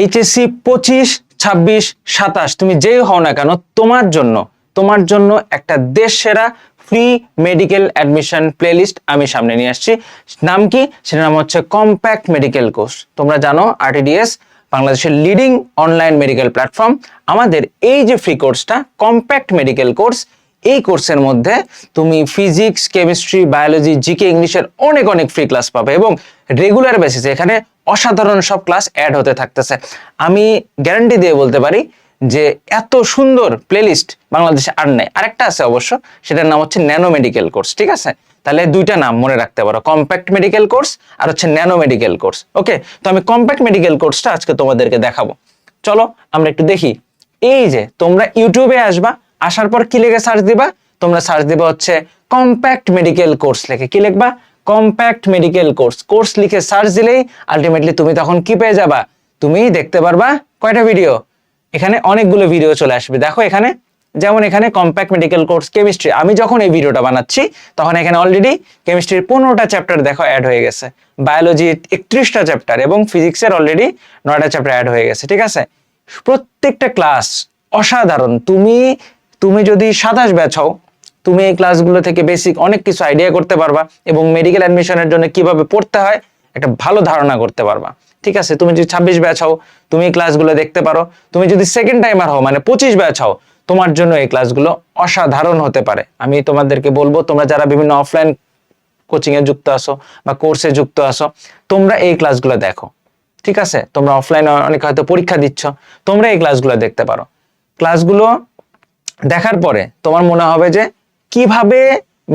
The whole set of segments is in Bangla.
এইচএসসি 25, 26, 27 তুমি যেই হও না কেন তোমার জন্য একটা দেশ সেরা ফ্রি মেডিকেল অ্যাডমিশন প্লেলিস্ট আমি সামনে নিয়ে আসছি। নাম কি? সেটার নাম হচ্ছে কম্প্যাক্ট মেডিকেল কোর্স। তোমরা জানো আরটিডিএস বাংলাদেশের লিডিং অনলাইন মেডিকেল প্ল্যাটফর্ম। আমাদের এই যে ফ্রি কোর্সটা কম্প্যাক্ট মেডিকেল কোর্স, এই কোর্সের মধ্যে তুমি ফিজিক্স, কেমিস্ট্রি, বায়োলজি, জিকে, ইংলিশের অনেক অনেক ফ্রি ক্লাস পাবে এবং রেগুলার বেসিসে এখানে অসাধারণ সব ক্লাস অ্যাড হতে থাকতেছে। আমি গ্যারান্টি দিয়ে বলতে পারি যে এত সুন্দর প্লেলিস্ট বাংলাদেশে আর নেই। আরেকটা আছে অবশ্য, সেটার নাম হচ্ছে ন্যানো মেডিকেল কোর্স। ঠিক আছে, তাহলে দুইটা নাম মনে রাখতে পারো, কম্প্যাক্ট মেডিকেল কোর্স আর হচ্ছে ন্যানো মেডিকেল কোর্স। ওকে, তো আমি কম্প্যাক্ট মেডিকেল কোর্সটা আজকে তোমাদেরকে দেখাবো। চলো আমরা একটু দেখি। এই যে তোমরা ইউটিউবে আসবা, আসার পর কি লিখে সার্চ দিবা? তোমরা সার্চ দিবা হচ্ছে কম্প্যাক্ট মেডিকেল কোর্স লিখে। কি লিখবা? Compact medical course. কোর্স লিখে সার্চ দিলেই আলটিমেটলি তুমি তখন কি পেয়ে যাবা? তুমি দেখতে পারবা কয়টা ভিডিও? এখানে অনেকগুলো ভিডিও চলে আসবে। দেখো এখানে, যেমন এখানে কম্প্যাক্ট মেডিকেল কোর্স কেমিস্ট্রি। আমি যখন এই ভিডিওটা বানাচ্ছি তখন এখানে অলরেডি কেমিস্ট্রির 15টা চ্যাপ্টার দেখো অ্যাড হয়ে গেছে, বায়োলজি 31টা চ্যাপ্টার এবং ফিজিক্সের অলরেডি 9টা চ্যাপ্টার অ্যাড হয়ে গেছে। ঠিক আছে, প্রত্যেকটা ক্লাস অসাধারণ। তুমি যদি 27 ব্যাচ হও, তুমি এই ক্লাসগুলো থেকে বেসিক অনেক কিছু আইডিয়া করতে পারবা এবং মেডিকেল অ্যাডমিশনের জন্য কিভাবে পড়তে হয় একটা ভালো ধারণা করতে পারবা। ঠিক আছে, তুমি যদি 26 ব্যাচ হও, তুমি এই ক্লাসগুলো দেখতে পারো। তুমি যদি সেকেন্ড টাইমার হও, মানে 25 ব্যাচ হও, তোমার জন্য এই ক্লাসগুলো অসাধারণ হতে পারে। আমি তোমাদেরকে বলবো, তোমরা যারা বিভিন্ন অফলাইন কোচিং এ যুক্ত আছো বা কোর্সে যুক্ত আছো, তোমরা এই ক্লাসগুলো দেখো। ঠিক আছে, তোমরা অফলাইনে অনেক হয়তো পরীক্ষা দিচ্ছ, তোমরা এই ক্লাসগুলো দেখতে পারো। ক্লাসগুলো দেখার পরে তোমার মনে হবে যে কিভাবে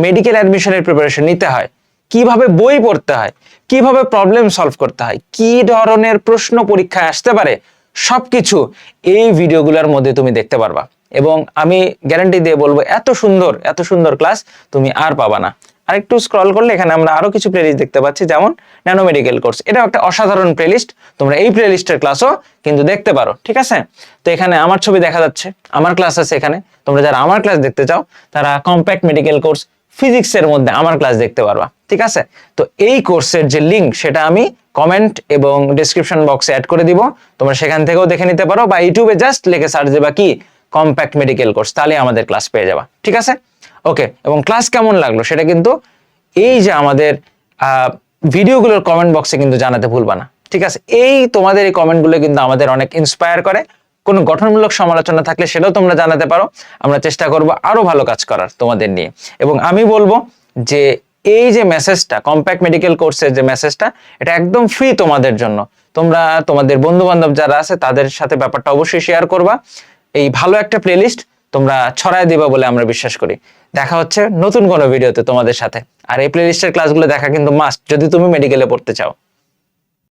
মেডিকেল অ্যাডমিশনের প্রিপারেশন নিতে হয়, কিভাবে বই পড়তে হয়, কিভাবে প্রবলেম সলভ করতে হয়, কি ধরনের প্রশ্ন পরীক্ষায় আসতে পারে, সবকিছু এই ভিডিওগুলোর মধ্যে তুমি দেখতে পারবা। এবং আমি গ্যারান্টি দিয়ে বলবো এত সুন্দর ক্লাস তুমি আর পাবা না। আর একটু স্ক্রল করলে এখানে আমরা আরো কিছু প্লেলিস্ট দেখতে পাচ্ছি, যেমন ন্যানো মেডিকেল কোর্স। এটা একটা অসাধারণ প্লেলিস্ট, তোমরা এই প্লেলিস্টের ক্লাসও কিন্তু দেখতে পারো। ঠিক আছে, তো এখানে আমার ছবি দেখা যাচ্ছে, আমার ক্লাস আছে এখানে। তোমরা যারা আমার ক্লাস দেখতে চাও তারা কম্প্যাক্ট মেডিকেল কোর্স ফিজিক্সের মধ্যে আমার ক্লাস দেখতে পারবা। ঠিক আছে, তো এই কোর্সের যে লিংক সেটা আমি কমেন্ট এবং ডেসক্রিপশন বক্সে অ্যাড করে দিব, তোমরা সেখান থেকেও দেখে নিতে পারো, বা ইউটিউবে জাস্ট লিখে সার্চ দেবা কি কম্প্যাক্ট মেডিকেল কোর্স, তাহলে আমাদের ক্লাস পেয়ে যাবা। ঠিক আছে, ওকে। এবং ক্লাস কেমন লাগলো সেটা কিন্তু এই যে আমাদের ভিডিওগুলোর কমেন্ট বক্সে কিন্তু জানাতে ভুলবা না। ঠিক আছে, এই তোমাদের এই কমেন্টগুলো কিন্তু আমাদের অনেক ইন্সপায়ার করে। কোনো গঠনমূলক সমালোচনা থাকলে সেটাও তোমরা জানাতে পারো, আমরা চেষ্টা করব আরো ভালো কাজ করার তোমাদের নিয়ে। এবং আমি বলবো যে এই যে মেসেজটা, কম্প্যাক্ট মেডিকেল কোর্সের যে মেসেজটা, এটা একদম ফ্রি তোমাদের জন্য। তোমরা তোমাদের বন্ধু বান্ধব যারা আছে তাদের সাথে ব্যাপারটা অবশ্যই শেয়ার করবা। এই ভালো একটা প্লেলিস্ট তোমরা ছড়ায় দিবা বলে আমরা বিশ্বাস করি। দেখা হচ্ছে নতুন কোনো ভিডিওতে তোমাদের সাথে। আর এই প্লেলিস্টের ক্লাসগুলো দেখা কিন্তু মাস্ট যদি তুমি মেডিকেলে পড়তে চাও।